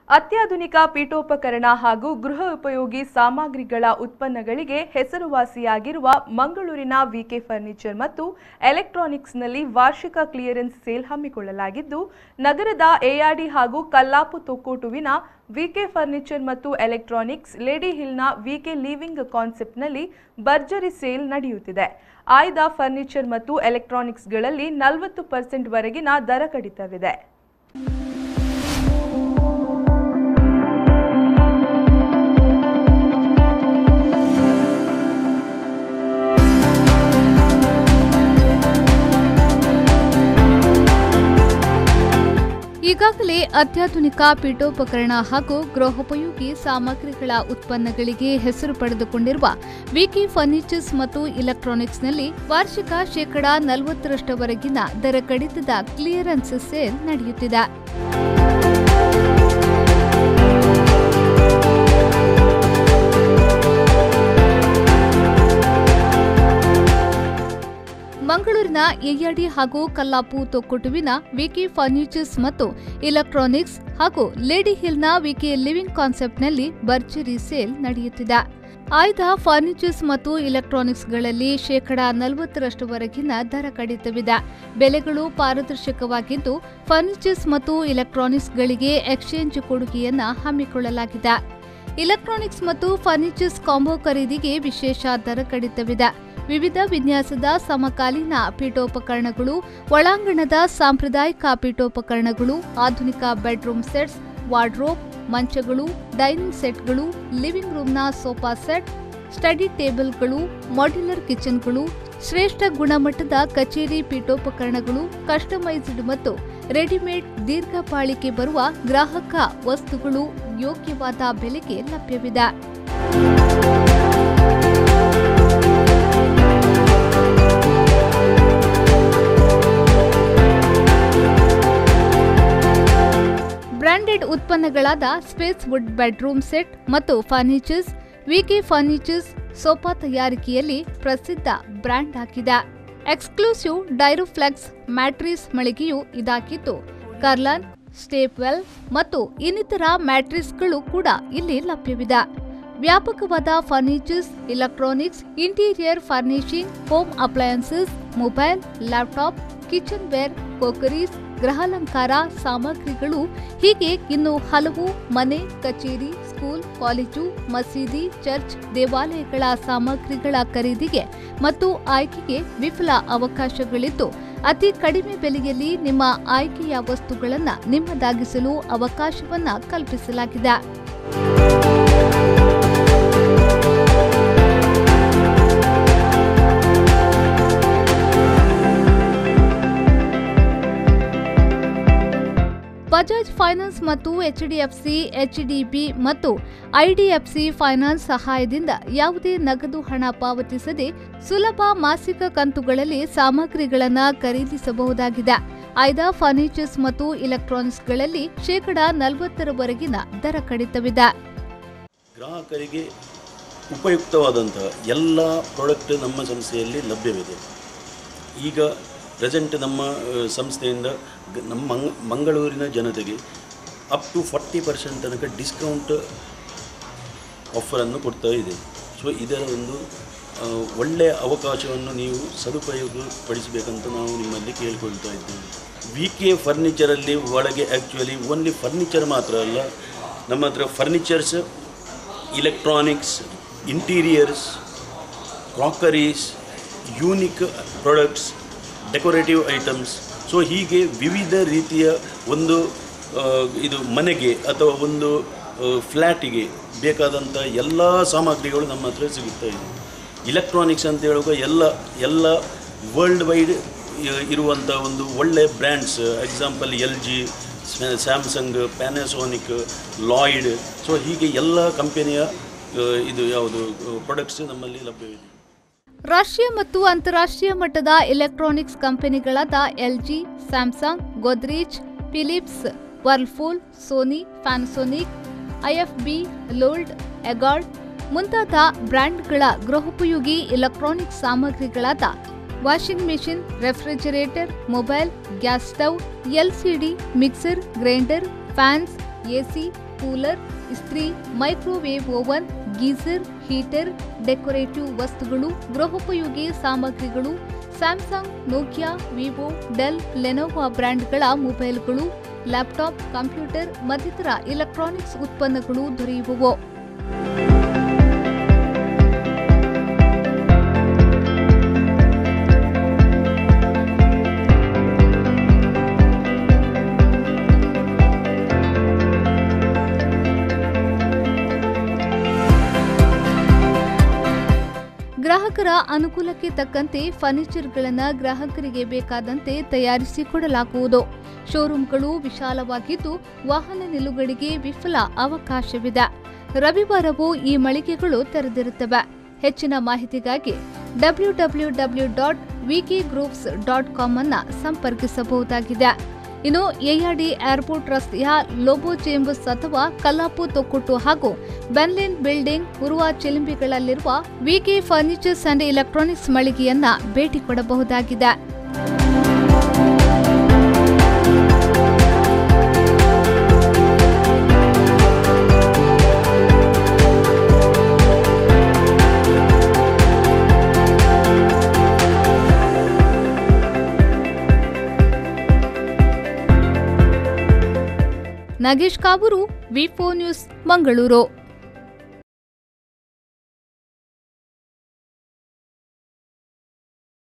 ಅತ್ಯಾಧುನಿಕ ಪೀಠೋಪಕರಣ ಹಾಗೂ ಗೃಹ ಉಪಯೋಗಿ ಸಾಮಗ್ರಿಗಳ ಉತ್ಪನ್ನಗಳಿಗೆ ಹೆಸರುವಾಸಿಯಾಗಿರುವ ಮಂಗಳೂರಿನ ವಿಕೆ ಫರ್ನಿಚರ್ ಮತ್ತು ಎಲೆಕ್ಟ್ರಾನಿಕ್ಸ್ನಲ್ಲಿ ವಾರ್ಷಿಕ ಕ್ಲಿಯರೆನ್ಸ್ ಸೇಲ್ ಹಮ್ಮಿಕೊಳ್ಳಲಾಗಿದ್ದು, ನಗರದ ಎಆರ್ಡಿ ಹಾಗೂ ಕಲ್ಲಾಪು ತೊಕ್ಕೋಟುವಿನ ವಿಕೆ ಫರ್ನಿಚರ್ ಮತ್ತು ಎಲೆಕ್ಟ್ರಾನಿಕ್ಸ್, ಲೇಡಿ ಹಿಲ್ನ ವಿಕೆ ಲಿವಿಂಗ್ ಕಾನ್ಸೆಪ್ಟ್ನಲ್ಲಿ ಭರ್ಜರಿ ಸೇಲ್ ನಡೆಯುತ್ತಿದೆ. ಆಯ್ದ ಫರ್ನಿಚರ್ ಮತ್ತು ಎಲೆಕ್ಟ್ರಾನಿಕ್ಸ್ಗಳಲ್ಲಿ 40% ವರೆಗಿನ ದರ ಕಡಿತವಿದೆ. ಈಗಾಗಲೇ ಅತ್ಯಾಧುನಿಕ ಪೀಠೋಪಕರಣ ಹಾಗೂ ಗೃಹೋಪಯೋಗಿ ಸಾಮಗ್ರಿಗಳ ಉತ್ಪನ್ನಗಳಿಗೆ ಹೆಸರು ಪಡೆದುಕೊಂಡಿರುವ ವಿಕೆ ಫರ್ನಿಚರ್ಸ್ ಮತ್ತು ಇಲೆಕ್ಟ್ರಾನಿಕ್ಸ್ನಲ್ಲಿ ವಾರ್ಷಿಕ ಶೇಕಡಾ 40% ದರ ಕಡಿತದ ಕ್ಲಿಯರೆನ್ಸ್ ಸೇಲ್ ನಡೆಯುತ್ತಿದೆ. ಮಂಗಳೂರಿನ ಎಆರ್ಡಿ ಹಾಗೂ ಕಲ್ಲಾಪು ತೊಕ್ಕೋಟುವಿನ ವಿಕೆ ಫರ್ನಿಚರ್ಸ್ ಮತ್ತು ಇಲೆಕ್ಟ್ರಾನಿಕ್ಸ್ ಹಾಗೂ ಲೇಡಿ ಹಿಲ್ನ ವಿಕೆ ಲಿವಿಂಗ್ ಕಾನ್ಸೆಪ್ಟ್ನಲ್ಲಿ ಭರ್ಜರಿ ಸೇಲ್ ನಡೆಯುತ್ತಿದೆ. ಆಯ್ದ ಫರ್ನಿಚರ್ಸ್ ಮತ್ತು ಇಲೆಕ್ಟ್ರಾನಿಕ್ಸ್ಗಳಲ್ಲಿ ಶೇಕಡಾ 40% ವರೆಗಿನ ದರ ಕಡಿತವಿದೆ. ಬೆಲೆಗಳು ಪಾರದರ್ಶಕವಾಗಿದ್ದು, ಫರ್ನಿಚರ್ಸ್ ಮತ್ತು ಇಲೆಕ್ಟ್ರಾನಿಕ್ಸ್ಗಳಿಗೆ ಎಕ್ಸ್ಚೇಂಜ್ ಕೊಡುಗೆಯನ್ನು ಹಮ್ಮಿಕೊಳ್ಳಲಾಗಿದೆ. ಇಲೆಕ್ಟ್ರಾನಿಕ್ಸ್ ಮತ್ತು ಫರ್ನಿಚರ್ಸ್ ಕಾಂಬೋ ಖರೀದಿಗೆ ವಿಶೇಷ ದರ ಕಡಿತವಿದೆ. ವಿವಿಧ ವಿನ್ಯಾಸದ ಸಮಕಾಲೀನ ಪೀಠೋಪಕರಣಗಳು, ಒಳಾಂಗಣದ ಸಾಂಪ್ರದಾಯಿಕ ಪೀಠೋಪಕರಣಗಳು, ಆಧುನಿಕ ಬೆಡ್ರೂಮ್ ಸೆಟ್ಸ್, ವಾರ್ಡ್ರೋಬ್, ಮಂಚಗಳು, ಡೈನಿಂಗ್ ಸೆಟ್ಗಳು, ಲಿವಿಂಗ್ ರೂಮ್ನ ಸೋಫಾ ಸೆಟ್, ಸ್ಟಡಿ ಟೇಬಲ್ಗಳು, ಮಾಡ್ಯುಲರ್ ಕಿಚನ್ಗಳು, ಶ್ರೇಷ್ಠ ಗುಣಮಟ್ಟದ ಕಚೇರಿ ಪೀಠೋಪಕರಣಗಳು, ಕಸ್ಟಮೈಸ್ಡ್ ಮತ್ತು ರೆಡಿಮೇಡ್ ದೀರ್ಘ ಬಾಳಿಕೆ ಬರುವ ಗ್ರಾಹಕ ವಸ್ತುಗಳು ಯೋಗ್ಯವಾದ ಬೆಲೆಗೆ ಲಭ್ಯವಿದೆ. ಬ್ರಾಂಡೆಡ್ ಉತ್ಪನ್ನಗಳಾದ ಸ್ಪೇಸ್ ವುಡ್ ಬೆಡ್ರೂಮ್ ಸೆಟ್ ಮತ್ತು ಫರ್ನಿಚರ್ಸ್ ವಿಕೆ ಫರ್ನಿಚರ್ಸ್ ಸೋಫಾ ತಯಾರಿಕೆಯಲ್ಲಿ ಪ್ರಸಿದ್ಧ ಬ್ರ್ಯಾಂಡ್ ಆಗಿದೆ. ಎಕ್ಸ್ಕ್ಲೂಸಿವ್ ಡೈರೋಫ್ಲೆಕ್ಸ್ ಮ್ಯಾಟ್ರಿಸ್ ಮಳಿಗೆಯು ಇದಾಗಿದ್ದು, ಕರ್ಲನ್, ಸ್ಟೇಪ್ವೆಲ್ ಮತ್ತು ಇನ್ನಿತರ ಮ್ಯಾಟ್ರಿಸ್ಗಳು ಕೂಡ ಇಲ್ಲಿ ಲಭ್ಯವಿದೆ. ವ್ಯಾಪಕವಾದ furnitures, electronics, interior furnishing, home appliances, mobile, laptop, kitchenware, crockeries, ಗೃಹಾಲಂಕಾರ ಸಾಮಗ್ರಿಗಳು ಹೀಗೆ ಇನ್ನು ಹಲವು ಮನೆ, ಕಚೇರಿ, ಸ್ಕೂಲ್, ಕಾಲೇಜು, ಮಸೀದಿ, ಚರ್ಚ್, ದೇವಾಲಯಗಳ ಸಾಮಗ್ರಿಗಳ ಖರೀದಿಗೆ ಮತ್ತು ಆಯ್ಕೆಗೆ ವಿಪುಲ ಅವಕಾಶಗಳಿದ್ದು, ಅತಿ ಕಡಿಮೆ ಬೆಲೆಯಲ್ಲಿ ನಿಮ್ಮ ಆಯ್ಕೆಯ ವಸ್ತುಗಳನ್ನು ನಿಮ್ಮದಾಗಿಸಲು ಅವಕಾಶವನ್ನ ಕಲ್ಪಿಸಲಾಗಿದೆ. ಬಜಾಜ್ ಫೈನಾನ್ಸ್ ಮತ್ತು ಎಚ್ಡಿಎಫ್ಸಿ, ಎಚ್ಡಿಬಿ ಮತ್ತು ಐಡಿಎಫ್ಸಿ ಫೈನಾನ್ಸ್ ಸಹಾಯದಿಂದ ಯಾವುದೇ ನಗದು ಹಣ ಪಾವತಿಸದೆ ಸುಲಭ ಮಾಸಿಕ ಕಂತುಗಳಲ್ಲಿ ಸಾಮಗ್ರಿಗಳನ್ನು ಖರೀದಿಸಬಹುದಾಗಿದೆ. ಆಯ್ದ ಫರ್ನಿಚರ್ಸ್ ಮತ್ತು ಇಲೆಕ್ಟ್ರಾನಿಕ್ಸ್ಗಳಲ್ಲಿ ಶೇಕಡಾ 40% ದರ ಕಡಿತವಿದೆ. ಗ್ರಾಹಕರಿಗೆ ಉಪಯುಕ್ತವಾದಂತಹ ಎಲ್ಲ ಪ್ರಾಡಕ್ಟ್ ನಮ್ಮ ಸಂಸ್ಥೆಯಲ್ಲಿ ಲಭ್ಯವಿದೆ. ಈಗ ಪ್ರೆಸೆಂಟ್ ನಮ್ಮ ಸಂಸ್ಥೆಯಿಂದ ನಮ್ಮ ಮಂಗಳೂರಿನ ಜನತೆಗೆ ಅಪ್ ಟು 40% ತನಕ ಡಿಸ್ಕೌಂಟ್ ಆಫರನ್ನು ಕೊಡ್ತಾ ಇದೆ. ಸೊ ಇದರ ಒಂದು ಒಳ್ಳೆಯ ಅವಕಾಶವನ್ನು ನೀವು ಸದುಪಯೋಗಪಡಿಸಬೇಕಂತ ನಾವು ನಿಮ್ಮಲ್ಲಿ ಕೇಳಿಕೊಳ್ತಾ ಇದ್ದೇವೆ. ವಿಕೆ ಫರ್ನಿಚರಲ್ಲಿ ಒಳಗೆ ಆ್ಯಕ್ಚುಲಿ ಓನ್ಲಿ ಫರ್ನಿಚರ್ ಮಾತ್ರ ಅಲ್ಲ, ನಮ್ಮ ಹತ್ರ furnitures, electronics, interiors, crockeries, unique products, decorative items, so ಹೀಗೆ ವಿವಿಧ ರೀತಿಯ ಒಂದು ಇದು ಮನೆಗೆ ಅಥವಾ ಒಂದು ಫ್ಲ್ಯಾಟಿಗೆ ಬೇಕಾದಂಥ ಎಲ್ಲ ಸಾಮಗ್ರಿಗಳು ನಮ್ಮ ಹತ್ರ ಸಿಗುತ್ತಾ ಇದೆ. ಇಲೆಕ್ಟ್ರಾನಿಕ್ಸ್ ಅಂತ ಹೇಳುವಾಗ ಎಲ್ಲ ವರ್ಲ್ಡ್ ವೈಡ್ ಇರುವಂಥ ಒಂದು ಒಳ್ಳೆಯ brands, example LG, Samsung, Panasonic, Lloyd, so ಹೀಗೆ ಎಲ್ಲ ಕಂಪನಿಯ ಇದು ಯಾವುದು ಪ್ರಾಡಕ್ಟ್ಸ್ ನಮ್ಮಲ್ಲಿ ಲಭ್ಯವಿದೆ. ರಾಷ್ಟ್ರೀಯ ಮತ್ತು ಅಂತಾರಾಷ್ಟ್ರೀಯ ಮಟ್ಟದ ಎಲೆಕ್ಟ್ರಾನಿಕ್ಸ್ ಕಂಪನಿಗಳಾದ LG, Samsung, Godrej, Philips, Whirlpool, Sony, Panasonic, IFB, Lloyd, ಎಗಾರ್ಡ್ ಮುಂತಾದ ಬ್ರ್ಯಾಂಡ್ಗಳ ಗೃಹೋಪಯೋಗಿ ಎಲೆಕ್ಟ್ರಾನಿಕ್ಸ್ ಸಾಮಗ್ರಿಗಳಾದ washing machine, refrigerator, mobile, gas stove, LCD, mixer, grinder, fans, AC, cooler, ಇಸ್ತ್ರಿ, microwave oven, geyser, heater, decorative ವಸ್ತುಗಳು, ಗೃಹೋಪಯೋಗಿ ಸಾಮಗ್ರಿಗಳು, Samsung, Nokia, Vivo, Dell, Lenovo ಬ್ರ್ಯಾಂಡ್ಗಳ ಮೊಬೈಲ್ಗಳು, ಲ್ಯಾಪ್ಟಾಪ್, ಕಂಪ್ಯೂಟರ್ ಮತ್ತಿತರ ಇಲೆಕ್ಟ್ರಾನಿಕ್ಸ್ ಉತ್ಪನ್ನಗಳು ದೊರೆಯುವವು. ಗ್ರಾಹಕರ ಅನುಕೂಲಕ್ಕೆ ತಕ್ಕಂತೆ ಫರ್ನಿಚರ್ಗಳನ್ನು ಗ್ರಾಹಕರಿಗೆ ಬೇಕಾದಂತೆ ತಯಾರಿಸಿಕೊಡಲಾಗುವುದು. ಶೋರೂಂಗಳು ವಿಶಾಲವಾಗಿದ್ದು ವಾಹನ ನಿಲುಗಡೆಗೆ ವಿಫಲ ಅವಕಾಶವಿದೆ. ರವಿವಾರವೂ ಈ ಮಳಿಗೆಗಳು ತೆರೆದಿರುತ್ತವೆ. ಹೆಚ್ಚಿನ ಮಾಹಿತಿಗಾಗಿ www.vkgroups.com ಅನ್ನು ಸಂಪರ್ಕಿಸಬಹುದಾಗಿದೆ. ಇನ್ನು ಎಆರ್ಡಿ ಏರ್ಪೋರ್ಟ್ ರಸ್ತೆಯ ಲೋಬೋ ಚೇಂಬರ್ಸ್ ಅಥವಾ ಕಲ್ಲಾಪು ತೊಕ್ಕೊಟ್ಟು ಹಾಗೂ ಬೆನ್ಲಿನ್ ಬಿಲ್ಡಿಂಗ್ ಉರುವ ಚಿಲಿಂಬಿಗಳಲ್ಲಿರುವ ವಿಕೆ ಫರ್ನಿಚರ್ಸ್ ಅಂಡ್ ಎಲೆಕ್ಟ್ರಾನಿಕ್ಸ್ ಮಳಿಗೆಯನ್ನ ಭೇಟಿ ಕೊಡಬಹುದಾಗಿದೆ. ನಾಗೇಶ್ ಕಾವೂರು, ವಿ4 ನ್ಯೂಸ್, ಮಂಗಳೂರು.